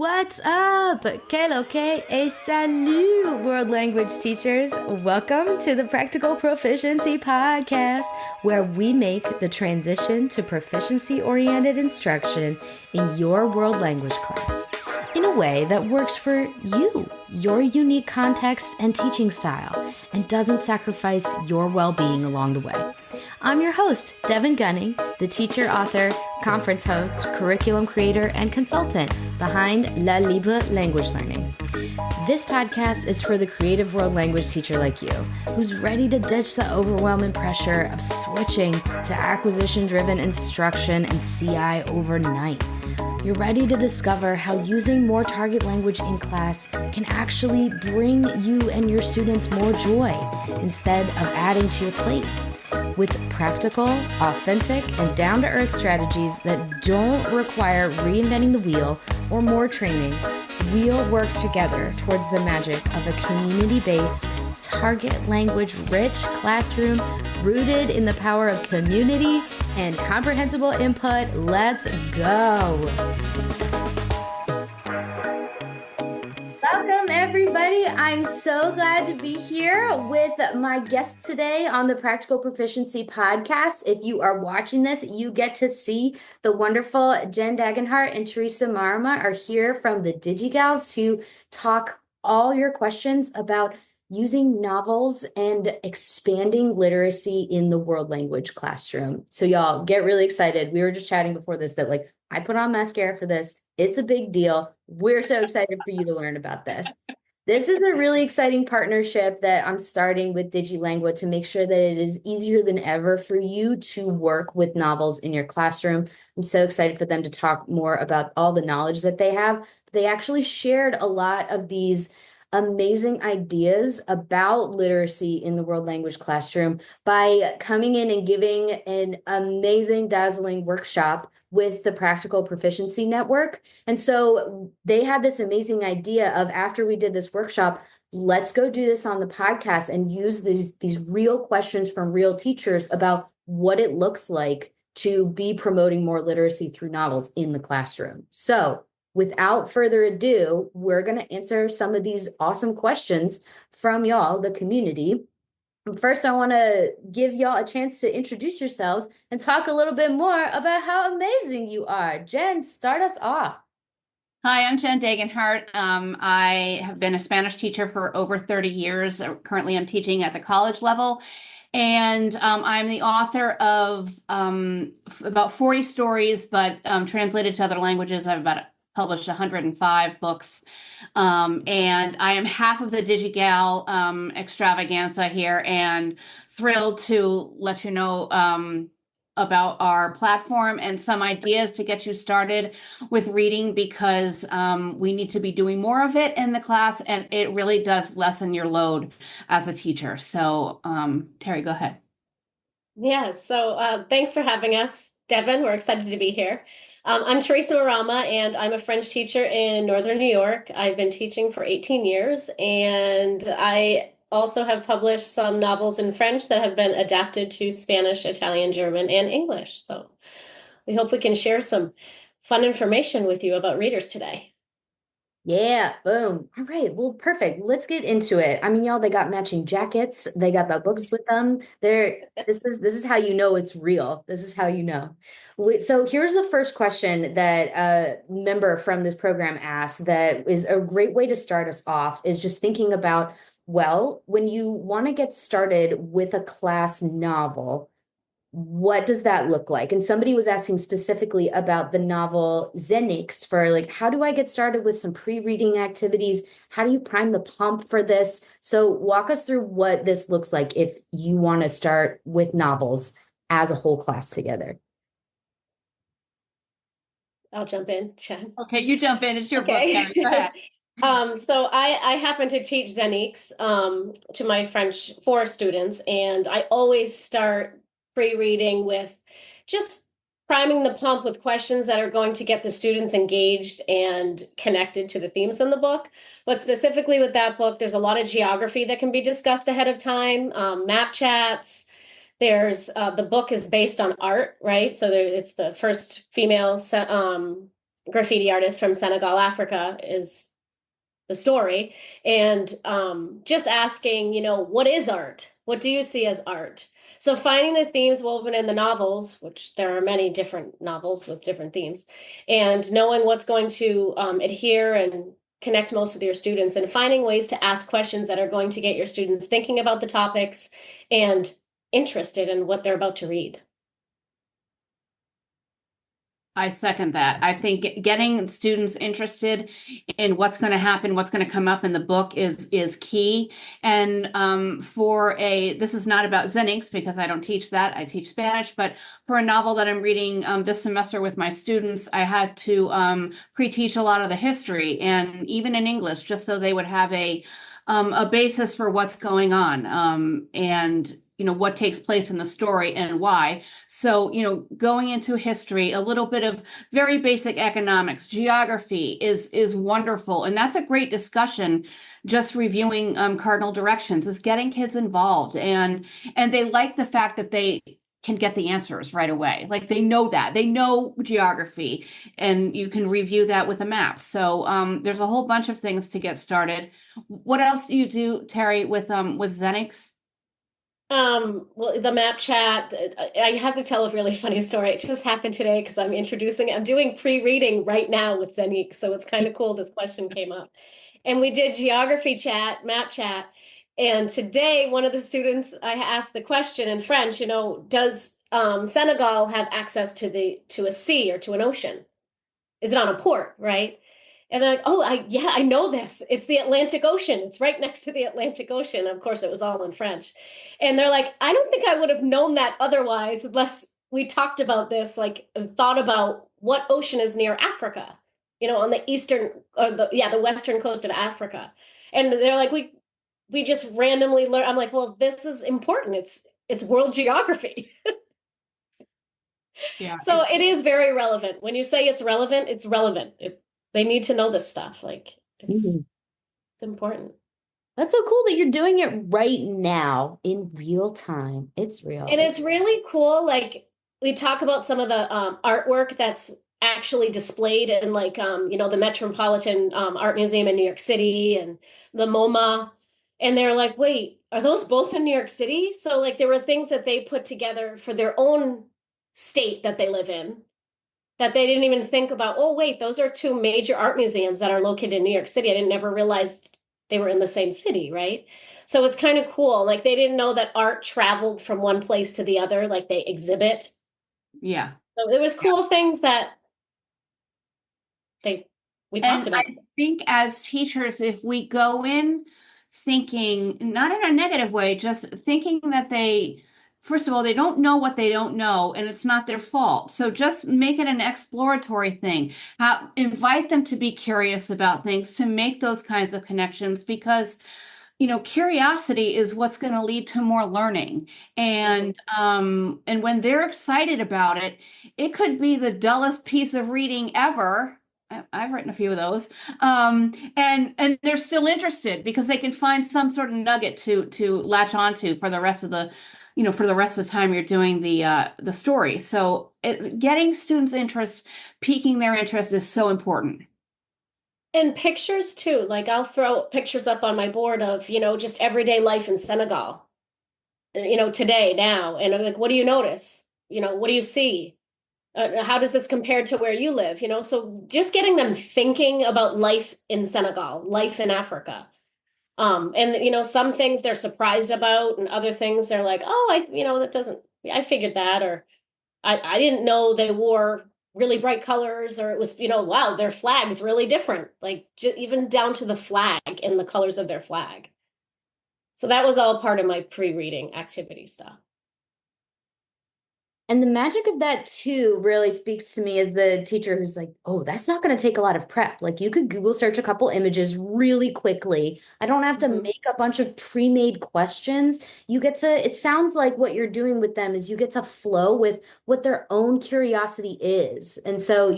What's up? Que lo que et salut, world language teachers. Welcome to the Practical Proficiency Podcast, where we make the transition to proficiency-oriented instruction in your world language class in a way that works for you, your unique context and teaching style, and doesn't sacrifice your well-being along the way. I'm your host, Devin Gunning, the teacher, author, conference host, curriculum creator, and consultant behind La Libre Language Learning. This podcast is for the creative world language teacher like you, who's ready to ditch the overwhelming pressure of switching to acquisition-driven instruction and CI overnight. You're ready to discover how using more target language in class can actually bring you and your students more joy instead of adding to your plate. With practical, authentic, and down-to-earth strategies that don't require reinventing the wheel or more training, we'll work together towards the magic of a community-based, target language-rich classroom rooted in the power of community and comprehensible input. Let's go. Welcome, everybody. I'm so glad to be here with my guests today on the Practical Proficiency Podcast. If you are watching this, you get to see the wonderful Jen Degenhardt and Theresa are here from the DigiGals to talk all your questions about using novels and expanding literacy in the world language classroom. So y'all get really excited. We were just chatting before this that I put on mascara for this. It's a big deal. We're so excited for you to learn about this. This is a really exciting partnership that I'm starting with Digilangua to make sure that it is easier than ever for you to work with novels in your classroom. I'm so excited for them to talk more about all the knowledge that they have. They actually shared a lot of these amazing ideas about literacy in the world language classroom by coming in and giving an amazing, dazzling workshop with the Practical Proficiency Network. And so they had this amazing idea of, after we did this workshop, let's go do this on the podcast and use these real questions from real teachers about what it looks like to be promoting more literacy through novels in the classroom. So without further ado, we're going to answer some of these awesome questions from y'all, the community. First, I want to give y'all a chance to introduce yourselves and talk a little bit more about how amazing you are. Jen, start us off. Hi, I'm Jen Degenhardt. I have been a Spanish teacher for over 30 years. Currently, I'm teaching at the college level. And I'm the author of about 40 stories, but translated to other languages. I've published 105 books. And I am half of the DigiGal extravaganza here, and thrilled to let you know about our platform and some ideas to get you started with reading, because we need to be doing more of it in the class, and it really does lessen your load as a teacher. So Terry, go ahead. Yeah, so thanks for having us, Devin. We're excited to be here. I'm Theresa Marama, and I'm a French teacher in Northern New York. I've been teaching for 18 years, and I also have published some novels in French that have been adapted to Spanish, Italian, German, and English. So we hope we can share some fun information with you about readers today. Yeah, boom. All right, well, perfect. Let's get into it. I mean, y'all, they got matching jackets. They got the books with them. This is how you know it's real. This is how you know. So here's the first question that a member from this program asked that is a great way to start us off, is just thinking about, well, when you want to get started with a class novel, what does that look like? And somebody was asking specifically about the novel Xenix for how do I get started with some pre-reading activities? How do you prime the pump for this? So walk us through what this looks like if you want to start with novels as a whole class together. I'll jump in, Jen. Okay, you jump in. It's your book, Terry. Go ahead. So I happen to teach Xenix to my French 4 students, and I always start pre-reading with just priming the pump with questions that are going to get the students engaged and connected to the themes in the book. But specifically with that book, there's a lot of geography that can be discussed ahead of time, map chats. There's the book is based on art, right? So it's the first female graffiti artist from Senegal, Africa, is the story. And just asking, what is art? What do you see as art? So finding the themes woven in the novels, which there are many different novels with different themes, and knowing what's going to adhere and connect most with your students, and finding ways to ask questions that are going to get your students thinking about the topics and interested in what they're about to read. I second that. I think getting students interested in what's going to happen, what's going to come up in the book is key. And this is not about Zenix because I don't teach that. I teach Spanish, but for a novel that I'm reading this semester with my students, I had to pre-teach a lot of the history and even in English, just so they would have a basis for what's going on. And what takes place in the story and why. So, going into history, a little bit of very basic economics, geography is wonderful. And that's a great discussion. Just reviewing cardinal directions is getting kids involved. And they like the fact that they can get the answers right away. Like they know geography, and you can review that with a map. So there's a whole bunch of things to get started. What else do you do, Terry, with Zenix? Well, the map chat, I have to tell a really funny story. It just happened today because I'm doing pre-reading right now with Zenique. So it's kind of cool. This question came up and we did geography chat, map chat. And today, one of the students, I asked the question in French, does Senegal have access to a sea or to an ocean? Is it on a port, right? And they're like, oh, I know this. It's the Atlantic Ocean. It's right next to the Atlantic Ocean. Of course, it was all in French. And they're like, I don't think I would have known that otherwise unless we talked about this, like thought about what ocean is near Africa, on the eastern or the western coast of Africa. And they're like, we just randomly learn. I'm like, well, this is important. It's world geography. Yeah. So it is very relevant. When you say it's relevant, it's relevant. They need to know this stuff. Like it's important. That's so cool that you're doing it right now in real time. It's real. And it's really cool. Like we talk about some of the artwork that's actually displayed in like the Metropolitan Art Museum in New York City and the MoMA. And they're like, wait, are those both in New York City? So like there were things that they put together for their own state that they live in that they didn't even think about. Oh, wait, those are two major art museums that are located in New York City. I didn't never realize they were in the same city, right? So it's kind of cool. Like they didn't know that art traveled from one place to the other, like they exhibit. Yeah. So it was cool things that we talked about. I think as teachers, if we go in thinking, not in a negative way, just thinking that first of all, they don't know what they don't know, and it's not their fault. So just make it an exploratory thing. Invite them to be curious about things, to make those kinds of connections, because curiosity is what's going to lead to more learning. And when they're excited about it, it could be the dullest piece of reading ever. I've written a few of those. And they're still interested because they can find some sort of nugget to latch onto for the rest of the time you're doing the story. So getting students' interest, piquing their interest is so important. And pictures too. Like I'll throw pictures up on my board of, just everyday life in Senegal, today, now. And I'm like, what do you notice? What do you see? How does this compare to where you live? So just getting them thinking about life in Senegal, life in Africa. And some things they're surprised about and other things they're like, oh, that doesn't, I figured that, or I didn't know they wore really bright colors, or it was, wow, their flag's really different. Like even down to the flag and the colors of their flag. So that was all part of my pre-reading activity stuff. And the magic of that too really speaks to me as the teacher who's like, oh, that's not going to take a lot of prep. Like you could Google search a couple images really quickly. I don't have to make a bunch of pre-made questions. It sounds like what you're doing with them is you get to flow with what their own curiosity is. And so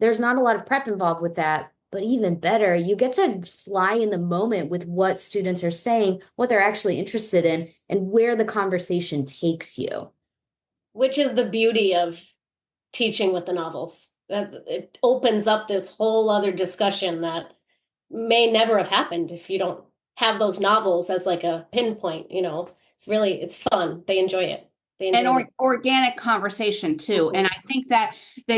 there's not a lot of prep involved with that. But even better, you get to fly in the moment with what students are saying, what they're actually interested in, and where the conversation takes you. Which is the beauty of teaching with the novels. it opens up this whole other discussion that may never have happened if you don't have those novels as like a pinpoint, it's fun. They enjoy it. They And enjoy it. organic conversation too. And I think that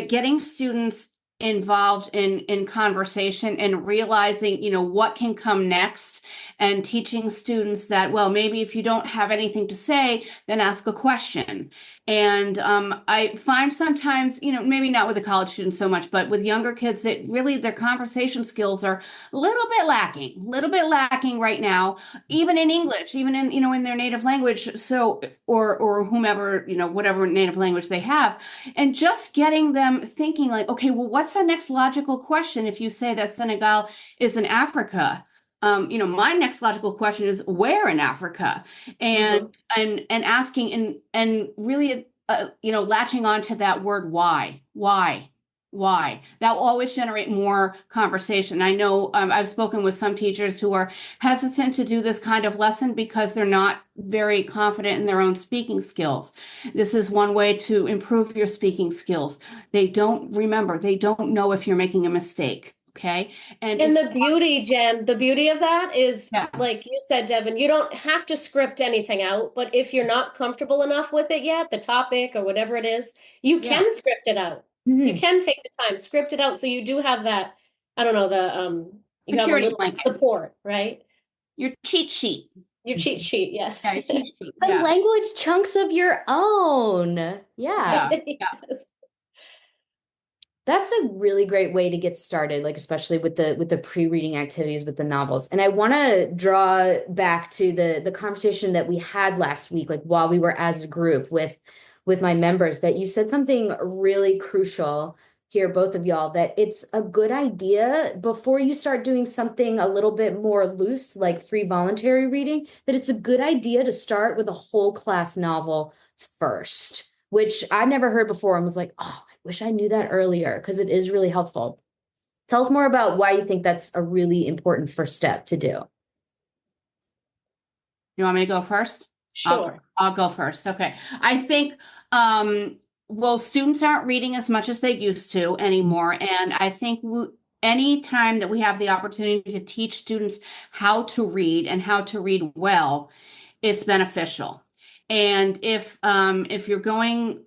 getting students involved in conversation and realizing, what can come next, and teaching students that, well, maybe if you don't have anything to say, then ask a question. And I find sometimes, maybe not with the college students so much, but with younger kids, that really their conversation skills are a little bit lacking right now, even in English, even in their native language. So, or whomever, whatever native language they have, and just getting them thinking like, okay, well, what's the next logical question if you say that Senegal is in Africa? My next logical question is where in Africa, and and asking and really latching on to that word why. That will always generate more conversation. I know I've spoken with some teachers who are hesitant to do this kind of lesson because they're not very confident in their own speaking skills. This is one way to improve your speaking skills. They don't know if you're making a mistake. Okay. And the beauty, Jen, the beauty of that is, yeah, like you said, Devin, you don't have to script anything out, but if you're not comfortable enough with it yet, the topic or whatever it is, you yeah, can script it out. You can take the time, script it out, so you do have that, I don't know, you have a security little blanket, support, right? your cheat sheet. Your cheat sheet, yes. Yeah, cheat sheet. Some Yeah. language chunks of your own. Yeah. Yes. That's a really great way to get started, like especially with the pre-reading activities with the novels. And I want to draw back to the conversation that we had last week, like while we were as a group with my members, that you said something really crucial here, both of y'all, that it's a good idea before you start doing something a little bit more loose, like free voluntary reading, that it's a good idea to start with a whole class novel first, which I never heard before and was like, oh, I wish I knew that earlier because it is really helpful. Tell us more about why you think that's a really important first step to do. You want me to go first? Sure. I'll go first. Okay. I think, well, students aren't reading as much as they used to anymore. And I think any time that we have the opportunity to teach students how to read and how to read well, it's beneficial. And if you're going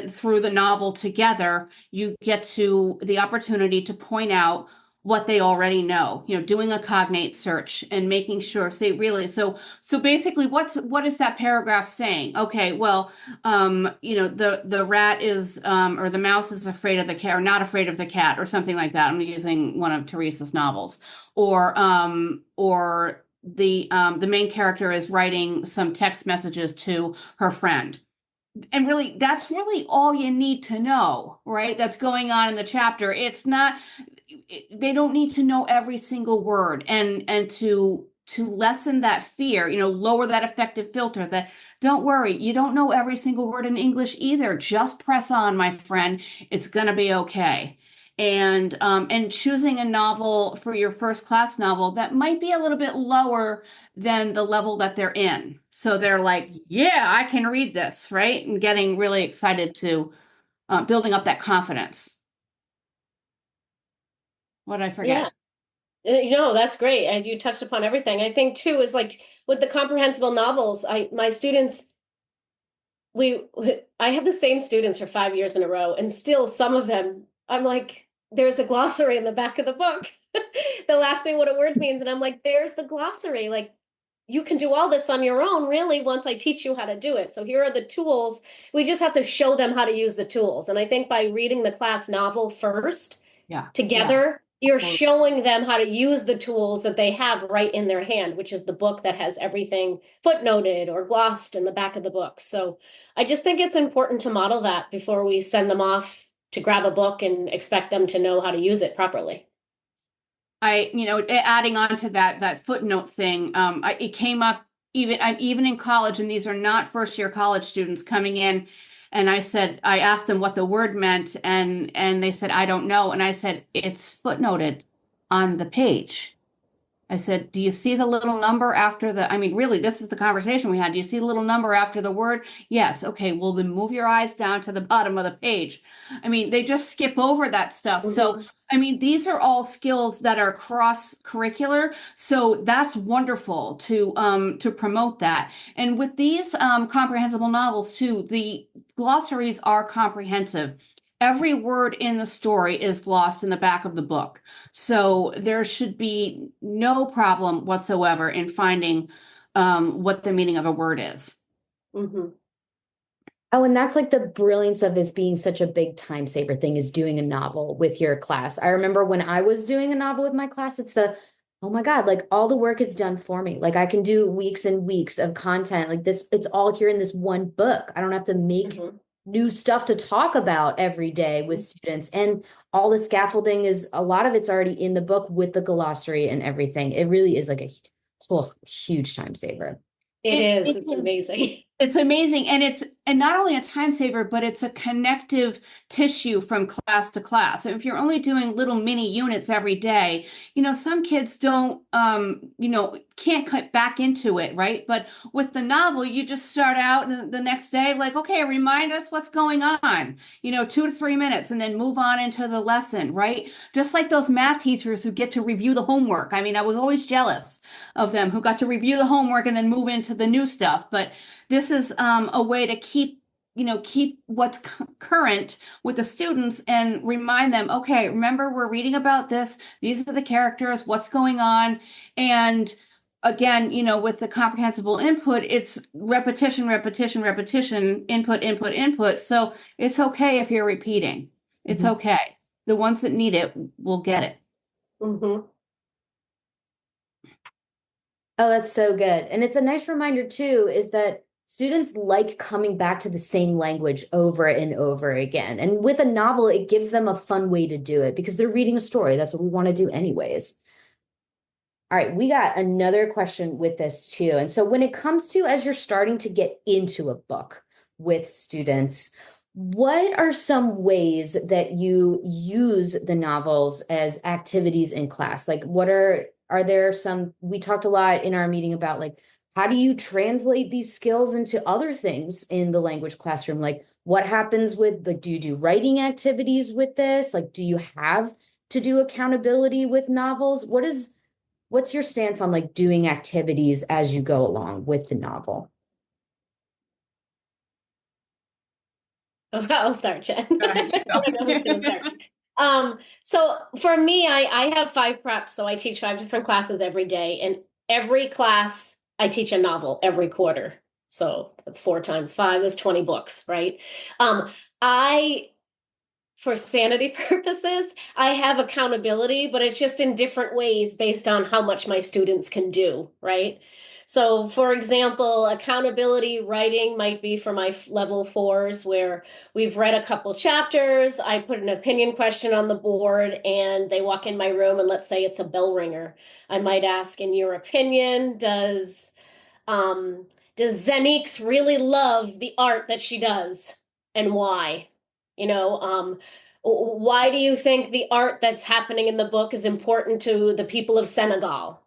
through the novel together, you get to the opportunity to point out what they already know, doing a cognate search and making sure, say, really, so basically what is that paragraph saying? Okay, well, the rat is or the mouse is afraid of the cat, or not afraid of the cat, or something like that. I'm using one of Theresa's novels. Or the main character is writing some text messages to her friend. And really, that's really all you need to know, right? That's going on in the chapter. It's not, they don't need to know every single word. And to lessen that fear, lower that affective filter, that don't worry, you don't know every single word in English either. Just press on, my friend. It's gonna be okay. And choosing a novel for your first class novel that might be a little bit lower than the level that they're in. So they're like, yeah, I can read this, right? And getting really excited to building up that confidence. What did I forget? Yeah. That's great. As you touched upon everything. I think too is like with the comprehensible novels, my students, I have the same students for 5 years in a row, and still some of them, I'm like, there's a glossary in the back of the book. They'll ask me what a word means, and I'm like, there's the glossary. Like, you can do all this on your own, really, once I teach you how to do it. So here are the tools. We just have to show them how to use the tools. And I think by reading the class novel first, together, you're showing them how to use the tools that they have right in their hand, which is the book that has everything footnoted or glossed in the back of the book. So I just think it's important to model that before we send them off to grab a book and expect them to know how to use it properly. Adding on to that footnote thing, it came up even in college, and these are not first year college students coming in. And I asked them what the word meant, and they said, I don't know. And I said, it's footnoted on the page. I said, do you see the little number after I mean, really, this is the conversation we had. Do you see the little number after the word? Yes. Okay. Well, then move your eyes down to the bottom of the page. I mean, they just skip over that stuff. So, Mhm. I mean, these are all skills that are cross-curricular. So that's wonderful to promote that. And with these comprehensible novels too, the glossaries are comprehensive. Every word in the story is glossed in the back of the book. So there should be no problem whatsoever in finding what the meaning of a word is. Mhm. Oh, and that's like the brilliance of this being such a big time saver thing is doing a novel with your class. I remember when I was doing a novel with my class, oh my God, like all the work is done for me. Like I can do weeks and weeks of content like this. It's all here in this one book. I don't have to make Mhm. new stuff to talk about every day with students. And all the scaffolding is a lot of it's already in the book with the glossary and everything. It really is like a huge time saver. It It, is. it It's is. amazing. It's amazing. And not only a time saver, but it's a connective tissue from class to class. So if you're only doing little mini units every day, some kids don't, can't cut back into it, right? But with the novel, you just start out and the next day, like, okay, remind us what's going on, 2 to 3 minutes, and then move on into the lesson, right? Just like those math teachers who get to review the homework. I mean, I was always jealous of them who got to review the homework and then move into the new stuff. But this is a way to keep what's current with the students and remind them, okay, remember we're reading about this. These are the characters, what's going on. And again, with the comprehensible input, it's repetition, repetition, repetition, input, input, input. So it's okay if you're repeating. It's Mhm. okay. The ones that need it will get it. Mhm. Oh, that's so good. And it's a nice reminder too, is that students like coming back to the same language over and over again. And with a novel, it gives them a fun way to do it because they're reading a story. That's what we want to do anyways. All right, we got another question with this too. And so when it comes to as you're starting to get into a book with students, what are some ways that you use the novels as activities in class? Like are there some, we talked a lot in our meeting about like, how do you translate these skills into other things in the language classroom? Like what happens with like, do you do writing activities with this? Like, do you have to do accountability with novels? What's your stance on like doing activities as you go along with the novel? I'll start, Jen. Go ahead, you I don't know who's gonna start. So for me, I have 5 preps, so I teach 5 different classes every day, and every class I teach a novel every quarter. So that's 4 times 5, that's 20 books, right? I for sanity purposes, I have accountability, but it's just in different ways based on how much my students can do, right? So, for example, accountability writing might be for my level fours where we've read a couple chapters. I put an opinion question on the board and they walk in my room, and let's say it's a bell ringer. I might ask, in your opinion, um, does Zenix really love the art that she does, and why? You know, why do you think the art that's happening in the book is important to the people of Senegal?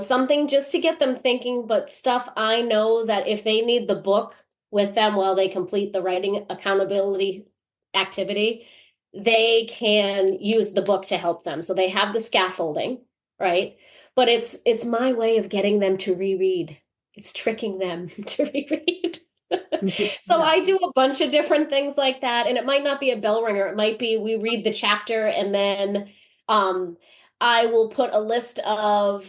Something just to get them thinking, but stuff I know that if they need the book with them while they complete the writing accountability activity, they can use the book to help them. So they have the scaffolding, right? But it's my way of getting them to reread. It's tricking them to reread. So Yeah. I do a bunch of different things like that, and it might not be a bell ringer. It might be we read the chapter, and then um, I will put a list of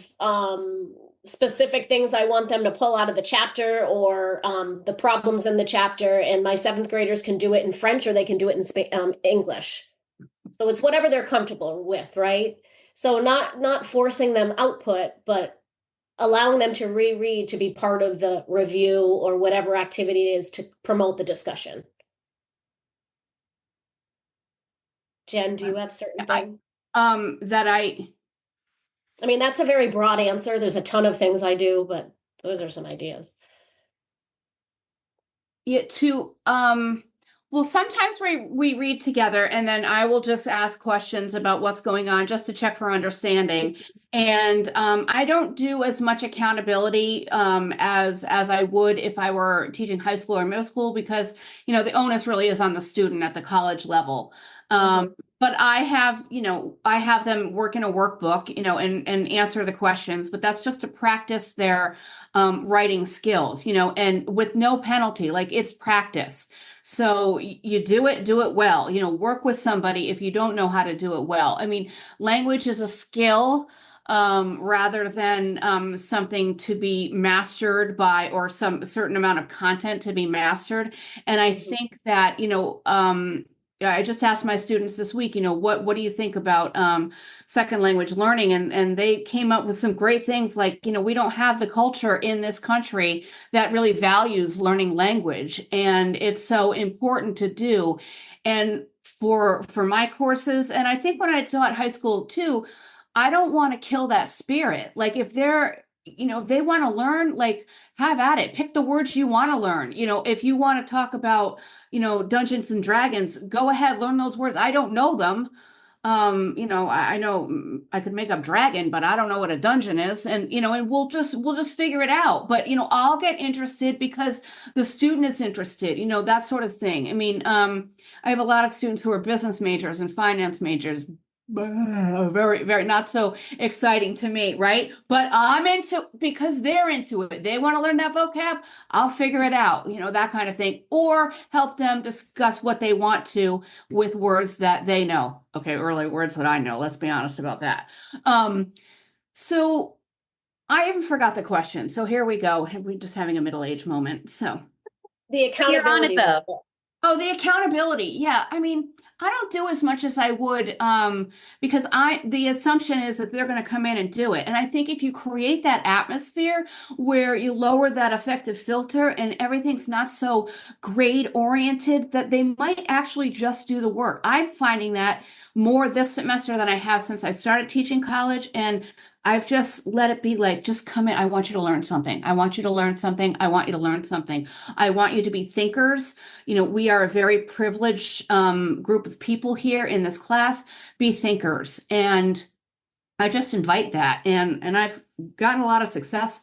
specific things I want them to pull out of the chapter, or the problems in the chapter, and my seventh graders can do it in French or they can do it in English. So it's whatever they're comfortable with, right? So not forcing them output, but allowing them to reread to be part of the review or whatever activity it is to promote the discussion. Jen, do you have certain I, things? that I I mean, that's a very broad answer. There's a ton of things I do, but those are some ideas. Yeah, to Well, sometimes we read together and then I will just ask questions about what's going on just to check for understanding. And I don't do as much accountability as I would if I were teaching high school or middle school because, the onus really is on the student at the college level. Mhm. But I have them work in a workbook, and answer the questions, but that's just to practice their writing skills, and with no penalty, like it's practice. So you do it well, work with somebody if you don't know how to do it well. I mean, language is a skill rather than something to be mastered by or some certain amount of content to be mastered. And I Mhm. think that, yeah, I just asked my students this week, what do you think about second language learning? And they came up with some great things like, we don't have the culture in this country that really values learning language, and it's so important to do. And for my courses, and I think when I taught high school too, I don't want to kill that spirit. Like if they want to learn, like have at it. Pick the words you want to learn. If you want to talk about Dungeons and Dragons, go ahead, learn those words. I don't know them. I know I could make up dragon, but I don't know what a dungeon is. And we'll just figure it out. But I'll get interested because the student is interested, that sort of thing. I mean, I have a lot of students who are business majors and finance majors. Very, very not so exciting to me, right? But I'm into because they're into it. They want to learn that vocab. I'll figure it out, that kind of thing, or help them discuss what they want to with words that they know. Okay, early words that I know. Let's be honest about that. So I even forgot the question. So here we go. We're just having a middle age moment. So The You're on it accountability though. level. oh, the accountability. Yeah. I mean, I don't do as much as I would because the assumption is that they're going to come in and do it. And I think if you create that atmosphere where you lower that affective filter and everything's not so grade oriented, that they might actually just do the work. I'm finding that more this semester than I have since I started teaching college. And I've just let it be like, just come in. I want you to learn something. I want you to learn something. I want you to learn something. I want you to be thinkers. We are a very privileged group of people here in this class. Be thinkers, and I just invite that, and I've gotten a lot of success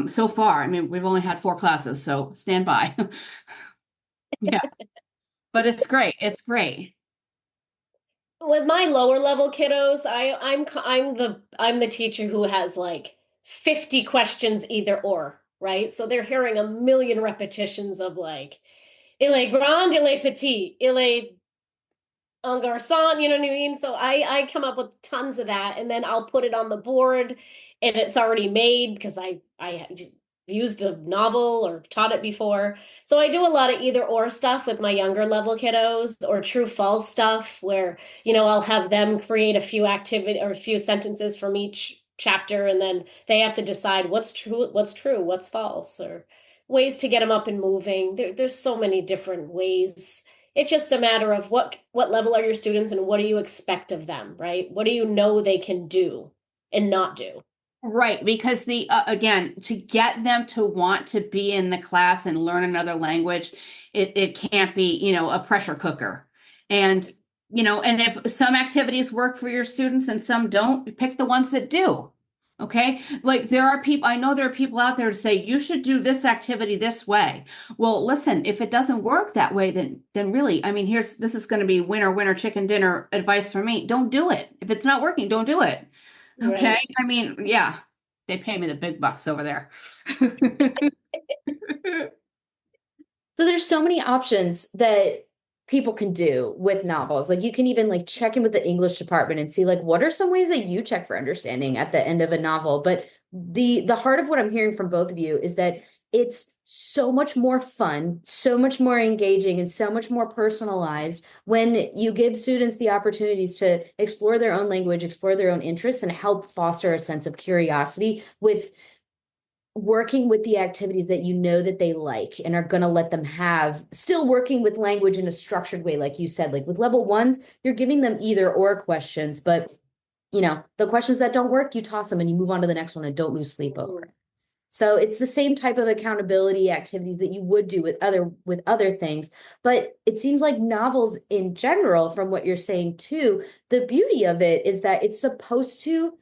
so far. I mean, we've only had 4 classes, so stand by. Yeah, but it's great. It's great. With my lower level kiddos, I'm the teacher who has like 50 questions either or, right? So they're hearing a million repetitions of like il est grand, il est petit, il est un garçon, you know what I mean? So I come up with tons of that, and then I'll put it on the board, and it's already made because I used a novel or taught it before. So I do a lot of either or stuff with my younger level kiddos, or true false stuff where I'll have them create a few activity or a few sentences from each chapter, and then they have to decide what's false, or ways to get them up and moving. There's so many different ways. It's just a matter of what level are your students and what do you expect of them, right? What do you know they can do and not do? Right, because the again, to get them to want to be in the class and learn another language, it can't be, a pressure cooker. And and if some activities work for your students and some don't, pick the ones that do. Okay? Like I know there are people out there to say you should do this activity this way. Well, listen, if it doesn't work that way, then really, I mean, this is going to be winner winner chicken dinner advice for me. Don't do it. If it's not working, don't do it. Okay. Right. I mean, yeah, they pay me the big bucks over there. So there's so many options that people can do with novels. Like you can even like check in with the English department and see like what are some ways that you check for understanding at the end of a novel. But the heart of what I'm hearing from both of you is that it's so much more fun, so much more engaging, and so much more personalized when you give students the opportunities to explore their own language, explore their own interests, and help foster a sense of curiosity with working with the activities that you know that they like and are going to let them have, still working with language in a structured way, like you said. Like with level ones, you're giving them either or questions, but the questions that don't work, you toss them and you move on to the next one and don't lose sleep over it. So it's the same type of accountability activities that you would do with other things. But it seems like novels in general, from what you're saying too, the beauty of it is that it's supposed to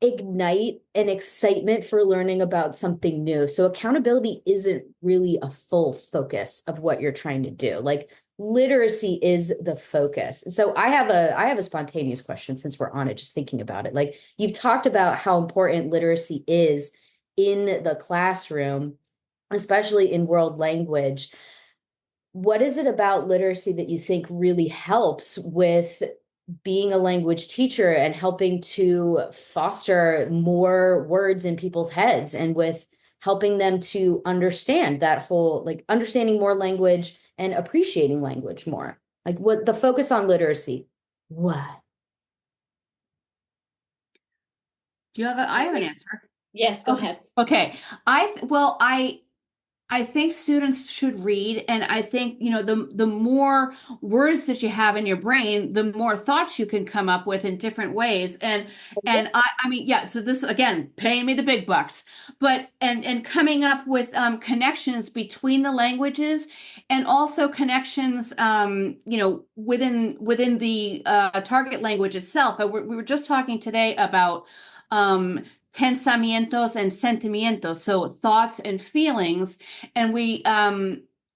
ignite an excitement for learning about something new. So accountability isn't really a full focus of what you're trying to do. Like literacy is the focus. So I have a spontaneous question since we're on it, just thinking about it. Like you've talked about how important literacy is in the classroom, especially in world language. What is it about literacy that you think really helps with being a language teacher and helping to foster more words in people's heads and with helping them to understand that whole, like understanding more language and appreciating language more? Like what the focus on literacy? What? Do you have I have an answer. Yes, go ahead. Okay. I think students should read, and I think, the more words that you have in your brain, the more thoughts you can come up with in different ways. And I mean, yeah, so this again, paying me the big bucks, but and coming up with connections between the languages and also connections within the target language itself. We were just talking today about pensamientos and sentimientos, so thoughts and feelings, and we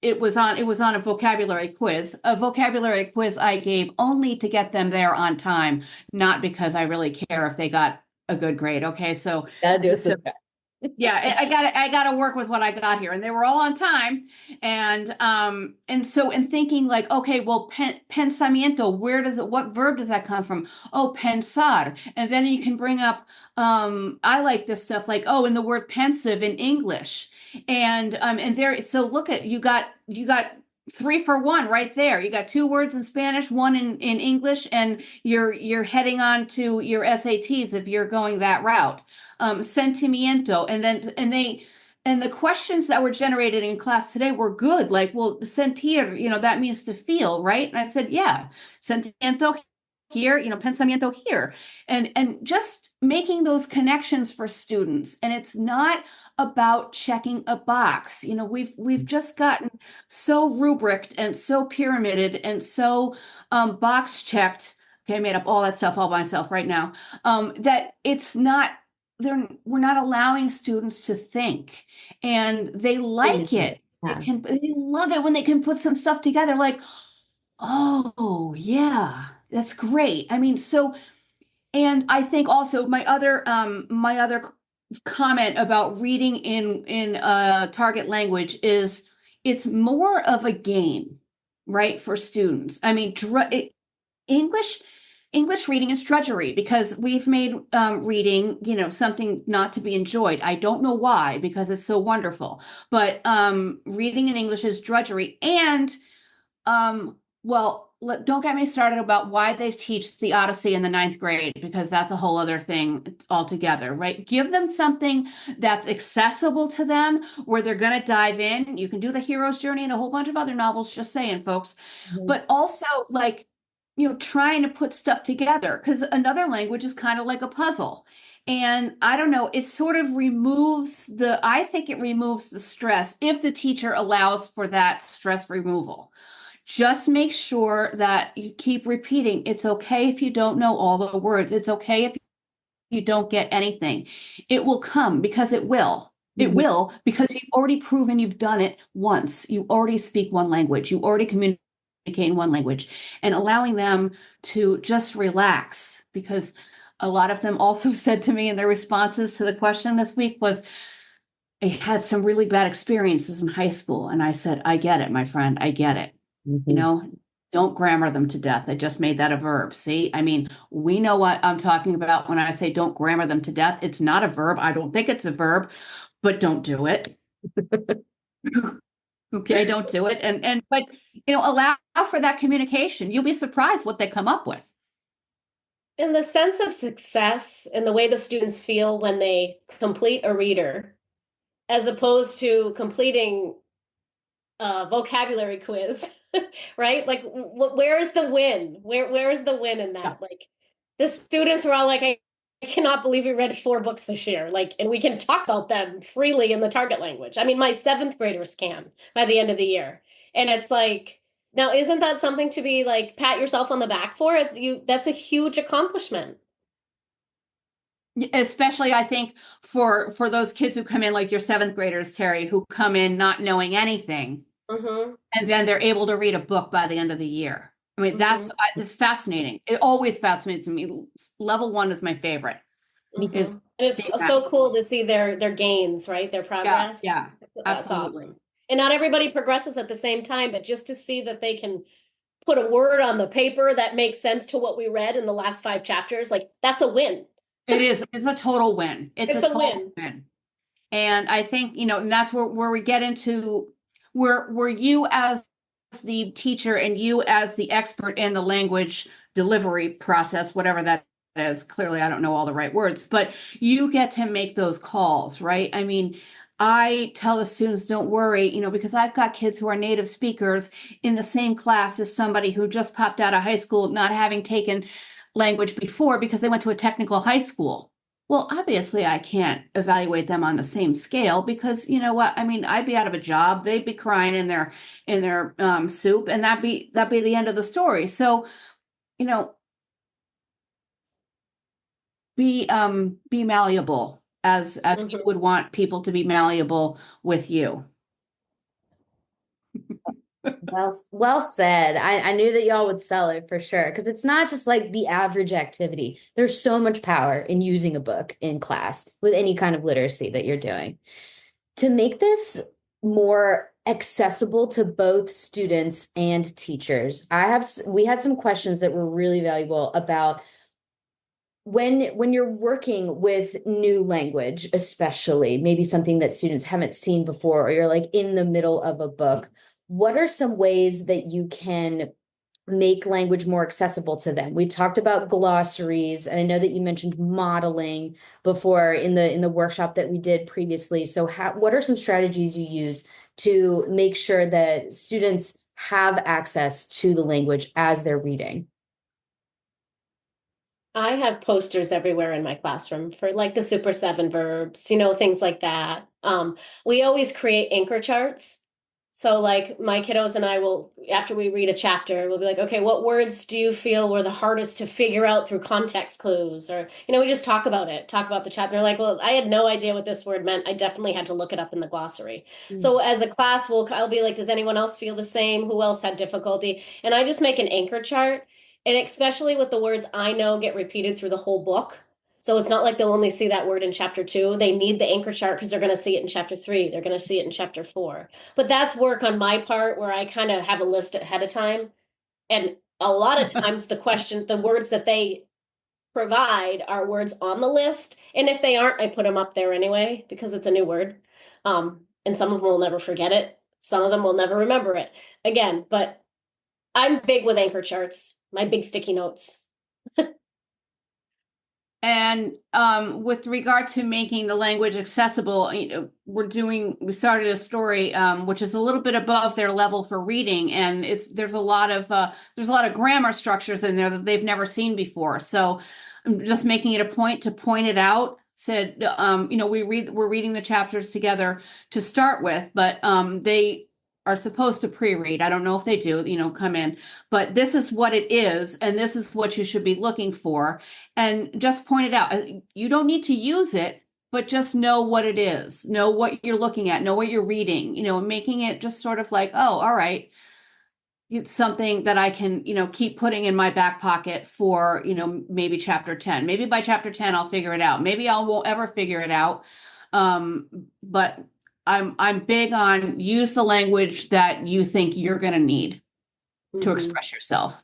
it was on a vocabulary quiz I gave only to get them there on time, not because I really care if they got a good grade. Okay, so Gotta do so it. yeah, I gotta work with what I got here, and they were all on time. And so in thinking like, okay, well, pensamiento, what verb does that come from? Oh, pensar. And then you can bring up, I like this stuff like, oh, in the word pensive in English. And there, so look at, you got 3 for 1 right there. You got 2 words in Spanish, one in English, and you're heading on to your SATs if you're going that route. Sentimiento, and the questions that were generated in class today were good. Like, well, sentir, that means to feel, right? And I said, yeah, sentimiento here, pensamiento here, and just making those connections for students. And it's not about checking a box. We've just gotten so rubriced and so pyramided and so box checked. Okay, I made up all that stuff all by myself right now. That it's not we're not allowing students to think, and they like it. Yeah. They love it when they can put some stuff together like, oh yeah, that's great. I mean, so, and I think also my other comment about reading in target language is it's more of a game, right, for students. I mean, English English reading is drudgery because we've made reading, something not to be enjoyed. I don't know why, because it's so wonderful. But reading in English is drudgery. And well, don't get me started about why they teach the Odyssey in the ninth grade, because that's a whole other thing altogether, right? Give them something that's accessible to them, where they're going to dive in. You can do the hero's journey and a whole bunch of other novels, just saying, folks. Mhm. But also, like, trying to put stuff together, because another language is kind of like a puzzle. And I don't know, it sort of I think it removes the stress if the teacher allows for that stress removal. Just make sure that you keep repeating. It's okay if you don't know all the words. It's okay if you don't get anything. It will come, because it will. It Mhm. will, because you've already proven you've done it once. You already speak one language. You already communicate in one language, and allowing them to just relax, because a lot of them also said to me in their responses to the question this week was, I had some really bad experiences in high school. And I said, I get it, my friend. I get it. You Mhm. know, don't grammar them to death. I just made that a verb. See, I mean, we know what I'm talking about when I say don't grammar them to death. It's not a verb. I don't think it's a verb, but don't do it. Okay, don't do it. But allow for that communication. You'll be surprised what they come up with. And the sense of success and the way the students feel when they complete a reader, as opposed to completing a vocabulary quiz, right? Like, where is the win? Where is the win in Yeah. that? Like, the students were all like, cannot believe we read 4 books this year. Like, and we can talk about them freely in the target language. I mean, my 7th graders can by the end of the year. And it's like, now isn't that something to be like pat yourself on the back for? That's a huge accomplishment. Especially, I think for those kids who come in, like your 7th graders, Terry, who come in not knowing anything, Mm-hmm. and then they're able to read a book by the end of the year. I mean, Mm-hmm. that's fascinating. It always fascinates me. Level 1 is my favorite. Mm-hmm. Is And it's seeing that. so cool to see their gains, right? Their Yeah, progress. yeah, That's absolutely. awesome. And not everybody progresses at the same time, but just to see that they can put a word on the paper that makes sense to what we read in the last 5 chapters, like that's a win. It is. It's a total win. It's a It's a total win. win. And I think, and that's where we get into where you as the teacher and you as the expert in the language delivery process, whatever that is. Clearly, I don't know all the right words, but you get to make those calls, right? I mean, I tell the students, don't worry, because I've got kids who are native speakers in the same class as somebody who just popped out of high school, not having taken language before because they went to a technical high school. Well, obviously, I can't evaluate them on the same scale because you know what? I mean, I'd be out of a job. They'd be crying in their soup, and that'd be the end of the story. So, you know, be malleable as you Mhm. would want people to be malleable with you. Well said. I knew that y'all would sell it for sure because it's not just like the average activity. There's so much power in using a book in class with any kind of literacy that you're doing. To make this more accessible to both students and teachers, we had some questions that were really valuable about when you're working with new language, especially maybe something that students haven't seen before, or you're like in the middle of a book, what are some ways that you can make language more accessible to them? We talked about glossaries, and I know that you mentioned modeling before in the workshop that we did previously. So what are some strategies you use to make sure that students have access to the language as they're reading? I have posters everywhere in my classroom for like the Super 7 verbs, things like that. We always create anchor charts. So like my kiddos and I will, after we read a chapter, we'll be like, okay, what words do you feel were the hardest to figure out through context clues? Or, we just talk about it, talk about the chapter. Like, well, I had no idea what this word meant. I definitely had to look it up in the glossary. Mm. So as a class, I'll be like, does anyone else feel the same? Who else had difficulty? And I just make an anchor chart. And especially with the words I know get repeated through the whole book. So it's not like they'll only see that word in chapter 2. They need the anchor chart because they're going to see it in chapter 3. They're going to see it in chapter 4. But that's work on my part where I kind of have a list ahead of time. And a lot of times the words that they provide are words on the list. And if they aren't, I put them up there anyway because it's a new word. And some of them will never forget it. Some of them will never remember it again. But I'm big with anchor charts, my big sticky notes. And with regard to making the language accessible, we started a story which is a little bit above their level for reading, and there's a lot of grammar structures in there that they've never seen before. So I'm just making it a point to point it out. Said, we're reading the chapters together to start with, but they are supposed to pre-read. I don't know if they do, come in, but this is what it is, and this is what you should be looking for. And just point it out. You don't need to use it, but just know what it is, know what you're looking at, know what you're reading, making it just sort of like, oh, all right, it's something that I can, keep putting in my back pocket for, maybe chapter 10. Maybe by chapter 10, I'll figure it out. Maybe I won't ever figure it out. But I'm big on use the language that you think you're going to need to express yourself.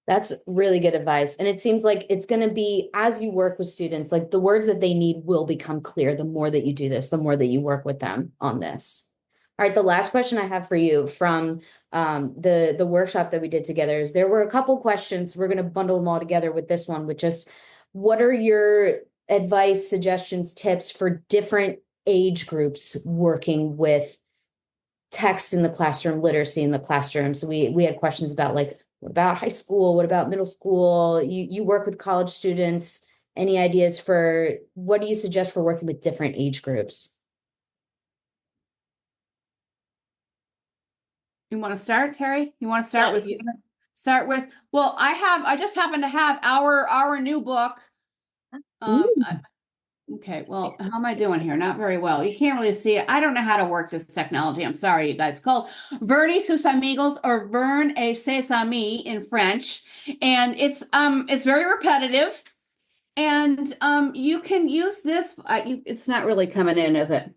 That's really good advice. And it seems like it's going to be, as you work with students, like the words that they need will become clear the more that you do this, the more that you work with them on this. All right, the last question I have for you from the workshop that we did together is there were a couple questions. We're going to bundle them all together with this one, with just what are your advice, suggestions, tips for different age groups working with text in the classroom, literacy in the classroom? So we had questions about like What about high school? What about middle school? You work with college students. Any ideas for what do you suggest for working with different age groups? You want to start, Terry? You want to start Yeah, with well, I just happen to have our new book. Um, Ooh. I- okay, well, how am I doing here? Not very well. You can't really see it. I don't know how to work this technology. I'm sorry, you guys. It's called Verdi sus amigos or Vern et ses amis in French. And it's very repetitive. And you can use this. It's not really coming in, is it?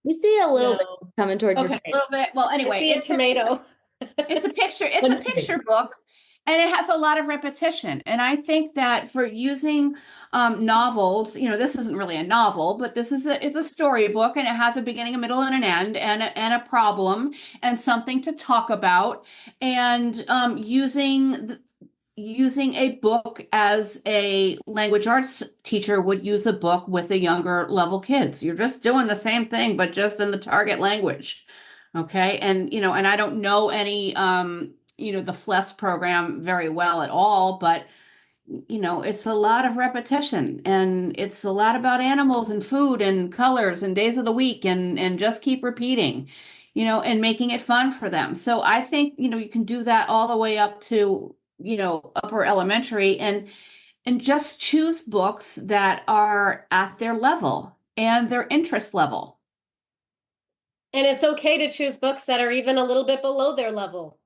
We see a little bit no. coming towards your Okay, a face. little bit. Well, I anyway, see a tomato. it's a picture. It's a One picture book, and it has a lot of repetition. And I think that for using novels, this isn't really a novel, but it's a storybook, and it has a beginning, a middle, and an end, and a problem, and something to talk about, and using a book as a language arts teacher would use a book with the younger level kids. You're just doing the same thing, but just in the target language. Okay. And I don't know any, the FLES program very well at all, but, it's a lot of repetition and it's a lot about animals and food and colors and days of the week and just keep repeating, and making it fun for them. So I think, you can do that all the way up to, upper elementary and just choose books that are at their level and their interest level. And it's okay to choose books that are even a little bit below their level.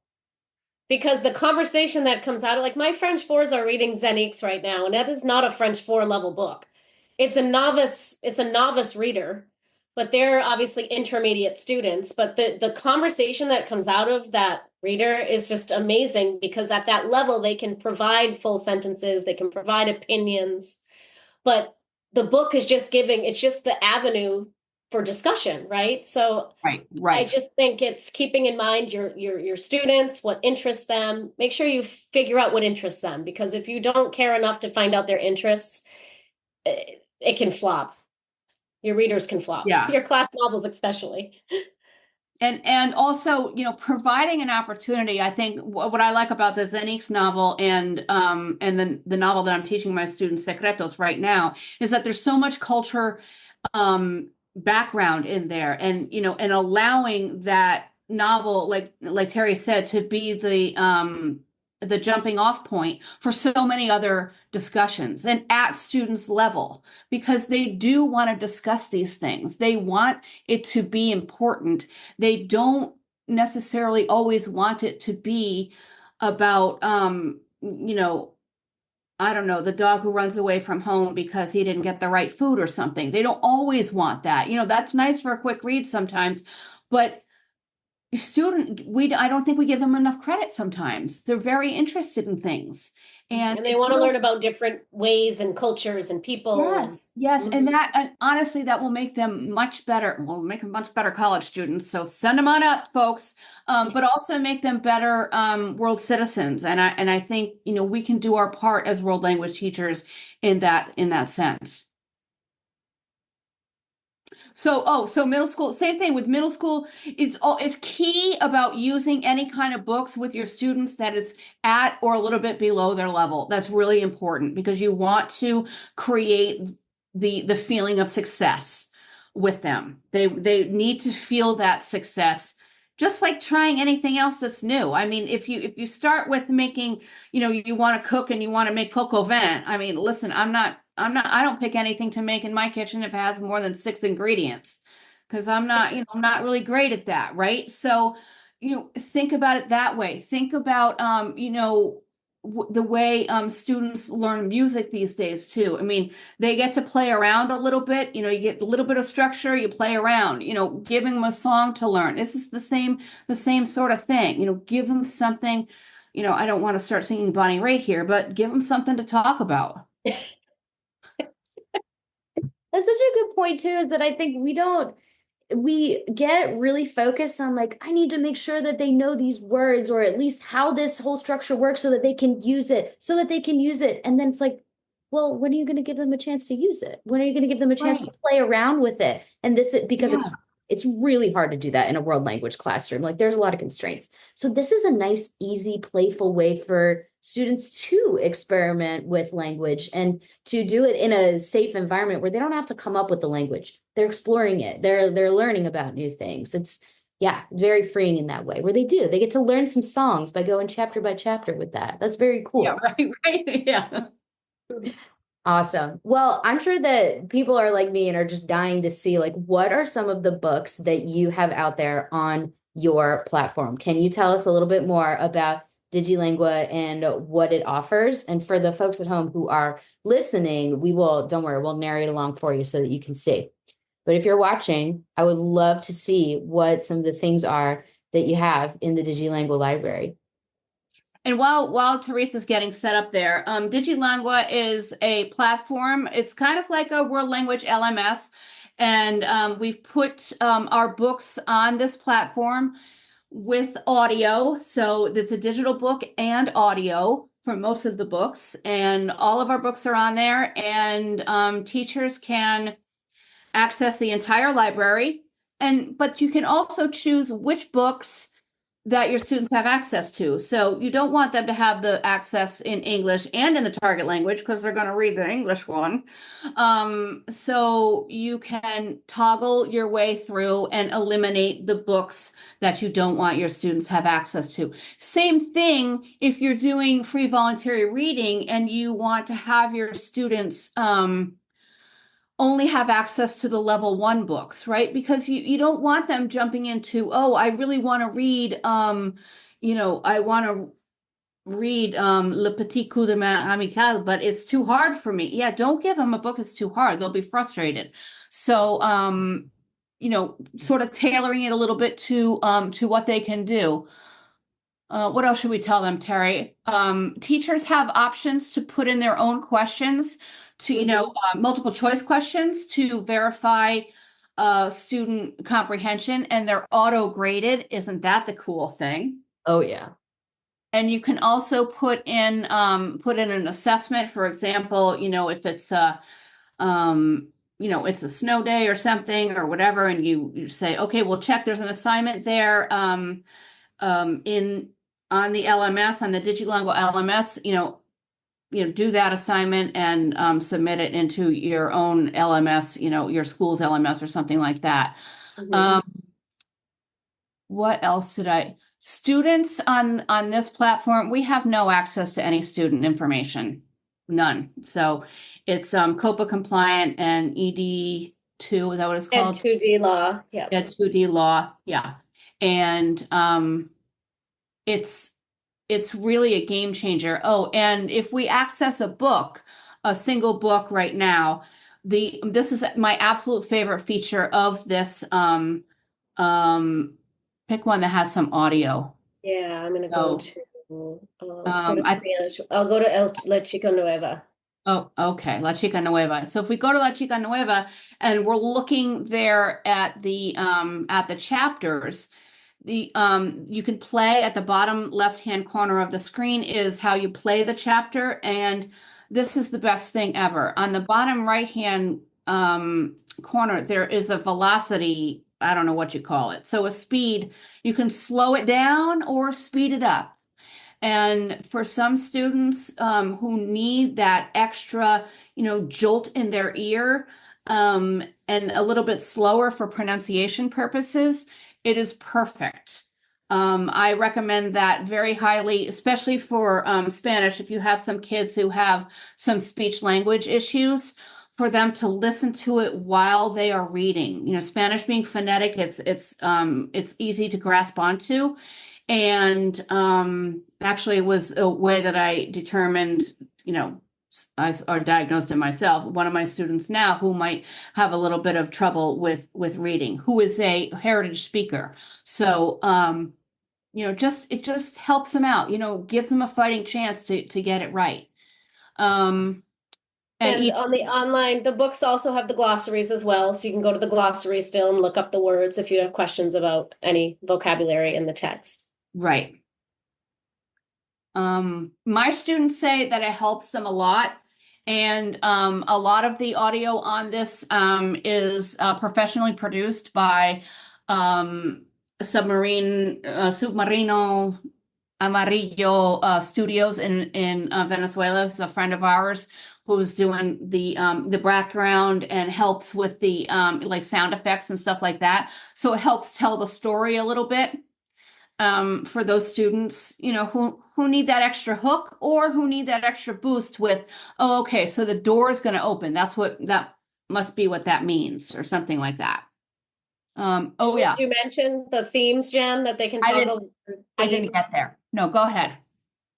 Because the conversation that comes out of like my French fours are reading Xenix right now, and that is not a French four level book. It's a novice reader, but they're obviously intermediate students. But the conversation that comes out of that reader is just amazing because at that level they can provide full sentences, they can provide opinions, but the book is just it's just the avenue for discussion, right? So Right, I right. just think it's keeping in mind your students, what interests them. Make sure you figure out what interests them because if you don't care enough to find out their interests, it can flop. Your readers can flop. Yeah. Your class novels especially. And also, providing an opportunity. I think what I like about the Zenix novel and then the novel that I'm teaching my students Secretos right now is that there's so much culture background in there and allowing that novel like Terry said to be the jumping off point for so many other discussions and at students level because they do want to discuss these things. They want it to be important. They don't necessarily always want it to be about I don't know, the dog who runs away from home because he didn't get the right food or something. They don't always want that. That's nice for a quick read sometimes, but I don't think we give them enough credit sometimes. They're very interested in things. And And they want to learn about different ways and cultures and people and yes, yes, and Mhm. honestly, that will make them much better. Will make them much better college students. So send them on up, folks. But also make them better world citizens. And I think we can do our part as world language teachers in that sense. So middle school, same thing with middle school. It's key about using any kind of books with your students that is at or a little bit below their level. That's really important because you want to create the feeling of success with them. They need to feel that success. Just like trying anything else that's new. I mean, if you start with making, you want to cook and you want to make coq au vin. I mean, listen, I don't pick anything to make in my kitchen if it has more than 6 ingredients because I'm not really great at that, right? So, think about it that way. Think about, the way students learn music these days too. I mean, they get to play around a little bit. You get a little bit of structure, you play around, giving them a song to learn. This is the same sort of thing. Give them something, I don't want to start singing Bonnie Raitt here, but give them something to talk about. That's such a good point too, is that I think we get really focused on like, I need to make sure that they know these words or at least how this whole structure works so that they can use it, so that they can use it. And then it's like, well, when are you going to give them a chance to use it? When are you going to give them a chance to Right. play around with it? And because it's Yeah. It's really hard to do that in a world language classroom. Like there's a lot of constraints. So this is a nice, easy, playful way for students to experiment with language and to do it in a safe environment where they don't have to come up with the language. They're exploring it. They're learning about new things. It's yeah, very freeing in that way where they do. They get to learn some songs by going chapter by chapter with that. That's very cool. Yeah, right. Yeah. Awesome. Well, I'm sure that people are like me and are just dying to see like what are some of the books that you have out there on your platform? Can you tell us a little bit more about Digilangua and what it offers? And for the folks at home who are listening, don't worry, we'll narrate along for you so that you can see. But if you're watching, I would love to see what some of the things are that you have in the Digilangua library. And while Teresa's getting set up there, Digilangua is a platform. It's kind of like a world language LMS, and we've put our books on this platform with audio. So it's a digital book and audio for most of the books, and all of our books are on there, and teachers can access the entire library. But you can also choose which books that your students have access to. So you don't want them to have the access in English and in the target language because they're going to read the English one. So you can toggle your way through and eliminate the books that you don't want your students have access to. Same thing if you're doing free voluntary reading and you want to have your students only have access to the level 1 books, right? Because you don't want them jumping into, oh, I really want to read, I want to read Le Petit Coup de Main Amical, but it's too hard for me. Yeah, don't give them a book that's too hard. They'll be frustrated. So, sort of tailoring it a little bit to what they can do. What else should we tell them, Terry? Teachers have options to put in their own questions to, multiple choice questions to verify student comprehension, and they're auto graded. Isn't that the cool thing? Oh, yeah. And you can also put in an assessment. For example, if it's it's a snow day or something or whatever, and you say, okay, we'll check. There's an assignment there. On the LMS, on the Digilangua LMS, do that assignment and submit it into your own LMS, your school's LMS or something like that. What else students on this platform, we have no access to any student information, none. So it's COPA compliant and ED2, is that what it's called? And 2D law, yeah. Yeah, 2D law, yeah. And it's really a game changer. Oh, and if we access a single book right now, this is my absolute favorite feature of this. Pick one that has some audio. Yeah, I'm gonna go to let's go to Spanish. I'll go to La Chica Nueva. Oh, okay, La Chica Nueva. So if we go to La Chica Nueva and we're looking there at the chapters, you can play at the bottom left-hand corner of the screen is how you play the chapter, and this is the best thing ever. On the bottom right-hand corner, there is a velocity, I don't know what you call it. So a speed, you can slow it down or speed it up. And for some students who need that extra, jolt in their ear and a little bit slower for pronunciation purposes, it is perfect. I recommend that very highly, especially for Spanish, if you have some kids who have some speech language issues, for them to listen to it while they are reading. Spanish being phonetic, it's easy to grasp onto. And actually it was a way that I determined, I diagnosed it myself. One of my students now who might have a little bit of trouble with reading, who is a heritage speaker. So, it just helps them out, gives them a fighting chance to get it right. And on the online, the books also have the glossaries as well. So you can go to the glossary still and look up the words if you have questions about any vocabulary in the text. Right. My students say that it helps them a lot. And a lot of the audio on this is professionally produced by Submarino Amarillo Studios in Venezuela. It's a friend of ours who's doing the background and helps with the like sound effects and stuff like that. So it helps tell the story a little bit for those students, who need that extra hook or who need that extra boost with, oh, okay, so the door is going to open. That must be what that means or something like that. Oh yeah. Did you mention the themes, Jen, that they can toggle? I didn't get there. No, go ahead.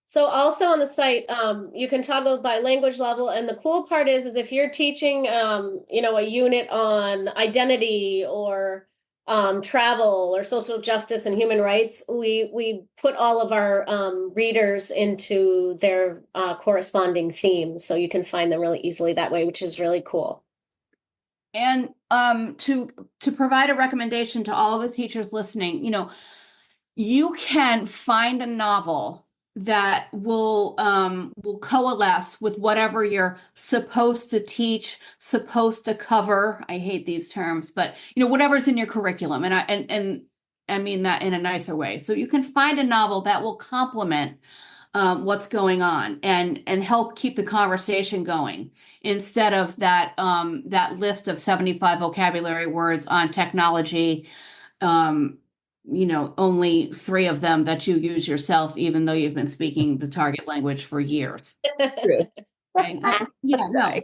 So also on the site, you can toggle by language level. And the cool part is if you're teaching, a unit on identity or travel or social justice and human rights, we put all of our readers into their corresponding themes. So you can find them really easily that way, which is really cool. And to provide a recommendation to all of the teachers listening, you can find a novel that will coalesce with whatever you're supposed to teach, supposed to cover. I hate these terms, but whatever's in your curriculum, and I mean that in a nicer way. So you can find a novel that will complement what's going on and help keep the conversation going instead of that list of 75 vocabulary words on technology. Only 3 of them that you use yourself, even though you've been speaking the target language for years. True. Okay. Yeah, no.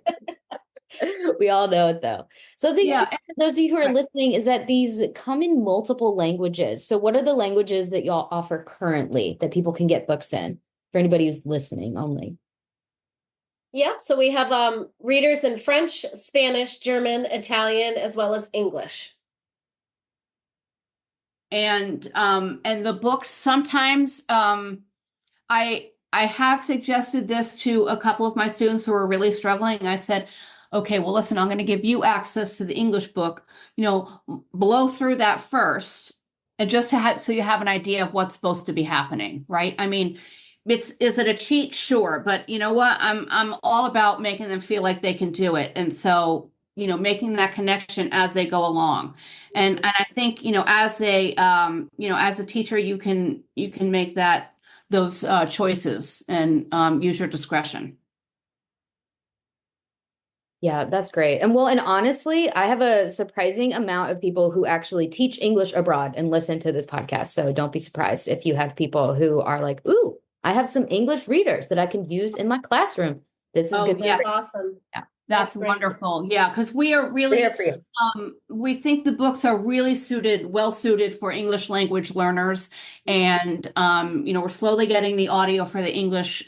We all know it though. So I think Yeah. for those of you who are listening is that these come in multiple languages. So what are the languages that y'all offer currently that people can get books in for anybody who's listening only? Yeah, so we have readers in French, Spanish, German, Italian, as well as English. And the books sometimes I have suggested this to a couple of my students who are really struggling. I said, okay, well, listen, I'm going to give you access to the English book, blow through that first and just to have, so you have an idea of what's supposed to be happening, right? I mean, is it a cheat? Sure. But you know what? I'm all about making them feel like they can do it. And so, making that connection as they go along. And I think, as a teacher, you can make those choices and use your discretion. Yeah, that's great. And honestly, I have a surprising amount of people who actually teach English abroad and listen to this podcast. So don't be surprised if you have people who are like, ooh, I have some English readers that I can use in my classroom. This is going to be awesome. Yeah, that's wonderful. Yeah, because we are really, we think the books are really well suited for English language learners. And, we're slowly getting the audio for the English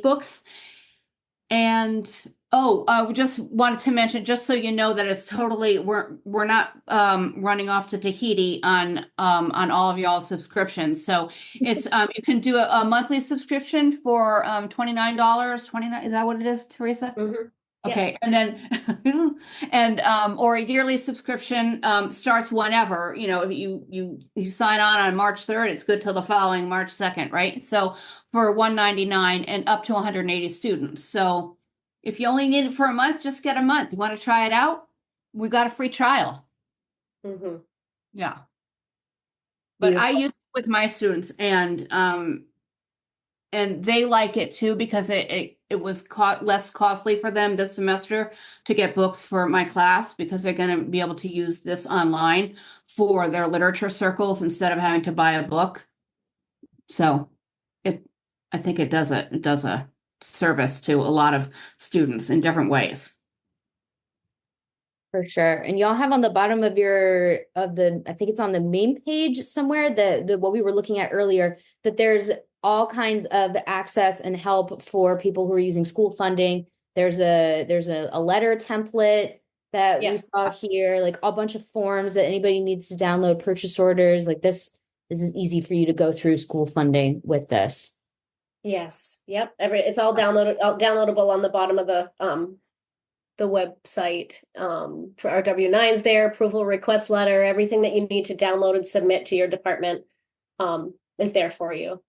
books. And we just wanted to mention, just so you know, that it's totally we're not running off to Tahiti on all of y'all's subscriptions. So it's you can do a monthly subscription for $29. 29 is that what it is, Theresa? Mm-hmm. Okay, yeah. And then or a yearly subscription starts whenever, if you sign on March 3rd, it's good till the following March 2nd, right? So for $199 and up to 180 students. So if you only need it for a month, just get a month. You want to try it out? We got a free trial. Mm-hmm. Yeah. But beautiful. I use it with my students and they like it too because it was less costly for them this semester to get books for my class because they're going to be able to use this online for their literature circles instead of having to buy a book. So I think it does a service to a lot of students in different ways. For sure. And y'all have on the bottom of I think it's on the main page somewhere, the what we were looking at earlier, that there's all kinds of access and help for people who are using school funding. There's a letter template that we saw here, like a bunch of forms that anybody needs to download, purchase orders. Like this is easy for you to go through school funding with this. Yes. Yep. It's all downloadable on the bottom of the website. For our W-9s there, approval request letter, everything that you need to download and submit to your department is there for you.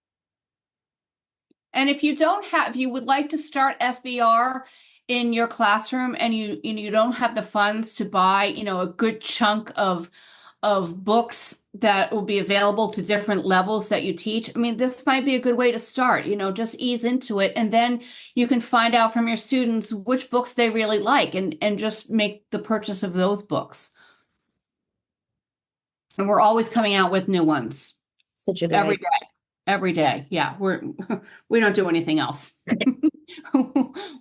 And if you would like to start FVR in your classroom and you don't have the funds to buy, a good chunk of books that will be available to different levels that you teach. I mean, this might be a good way to start, just ease into it. And then you can find out from your students which books they really like and just make the purchase of those books. And we're always coming out with new ones. Such a good every idea. day. Every day. Yeah, we don't do anything else.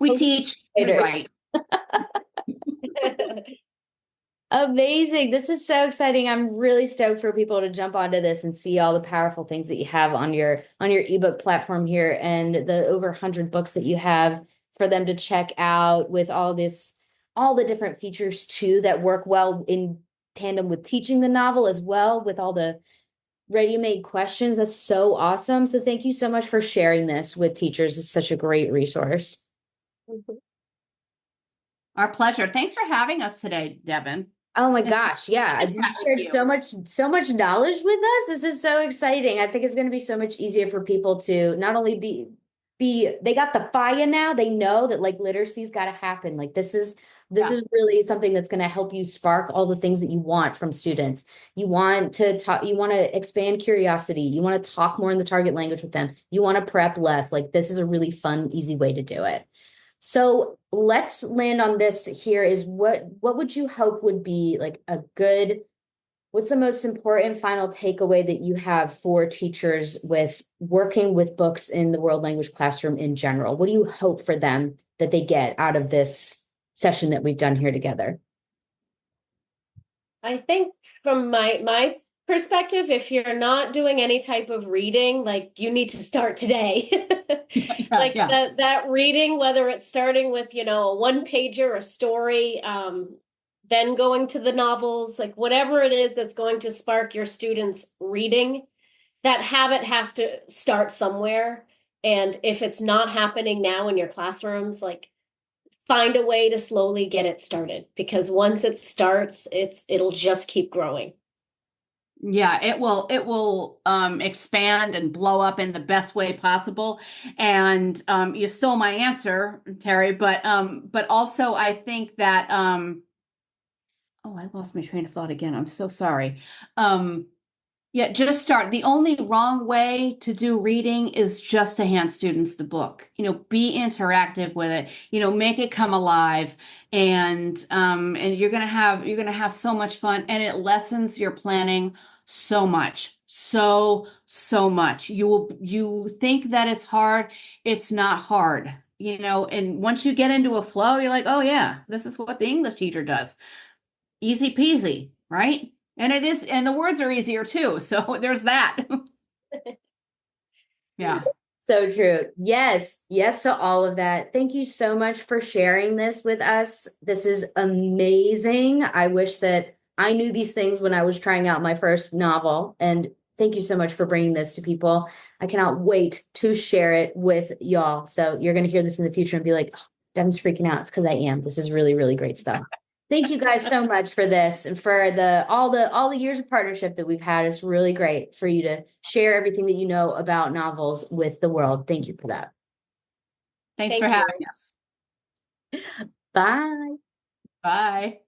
We teach, we write. Amazing. This is so exciting. I'm really stoked for people to jump onto this and see all the powerful things that you have on your ebook platform here and the over 100 books that you have for them to check out with all the different features too that work well in tandem with teaching the novel as well with all the ready-made questions. That's so awesome. So thank you so much for sharing this with teachers. It's such a great resource. Our pleasure. Thanks for having us today, Devin. Oh my gosh. Yeah. You shared so much knowledge with us. This is so exciting. I think it's going to be so much easier for people to not only be they got the fire now. They know that like literacy's got to happen. Like this is really something that's going to help you spark all the things that you want from students. You want to talk, you want to expand curiosity. You want to talk more in the target language with them. You want to prep less. Like this is a really fun, easy way to do it. So let's land on this here is what would you hope would be like what's the most important final takeaway that you have for teachers with working with books in the world language classroom in general? What do you hope for them that they get out of this session that we've done here together? I think from my perspective, if you're not doing any type of reading, like you need to start today. That reading, whether it's starting with, a one pager, a story, then going to the novels, like whatever it is that's going to spark your students reading, that habit has to start somewhere. And if it's not happening now in your classrooms, like find a way to slowly get it started, because once it starts, it'll just keep growing. Yeah, it will expand and blow up in the best way possible. And you stole my answer, Terry, but also I think that oh, I lost my train of thought again. I'm so sorry. Yeah, just start. The only wrong way to do reading is just to hand students the book. Be interactive with it. Make it come alive, and you're gonna have so much fun, and it lessens your planning so much, so much. You think that it's hard. It's not hard. And once you get into a flow, you're like, oh yeah, this is what the English teacher does. Easy peasy, right? And it is, and the words are easier too. So there's that. Yeah. So true. Yes. Yes to all of that. Thank you so much for sharing this with us. This is amazing. I wish that I knew these things when I was trying out my first novel. And thank you so much for bringing this to people. I cannot wait to share it with y'all. So you're going to hear this in the future and be like, oh, Devin's freaking out. It's because I am. This is really, really great stuff. Thank you guys so much for this and for all the years of partnership that we've had. It's really great for you to share everything that you know about novels with the world. Thank you for that. Thanks for having us. Bye. Bye.